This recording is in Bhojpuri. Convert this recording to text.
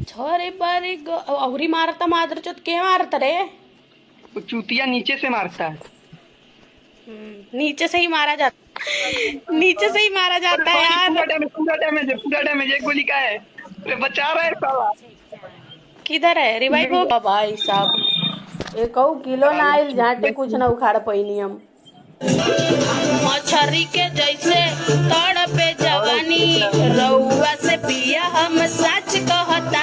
छोरे बारी अहुरी मारता मादर चोत के मारता रे। वो चूतिया नीचे से मारता है। नीचे से ही मारा जाता, नीचे से ही मारा जाता है यार। पूरा डैमेज एक गोली का है। अरे बचा रहा है साला। किधर है रिवाइव हो भाई साहब। एक किलो ना आइल झाटे कुछ ना उखाड़ पैनी हम। मछरी के जैसे तड़पे जवानी रउआ से पिया हम सच कहता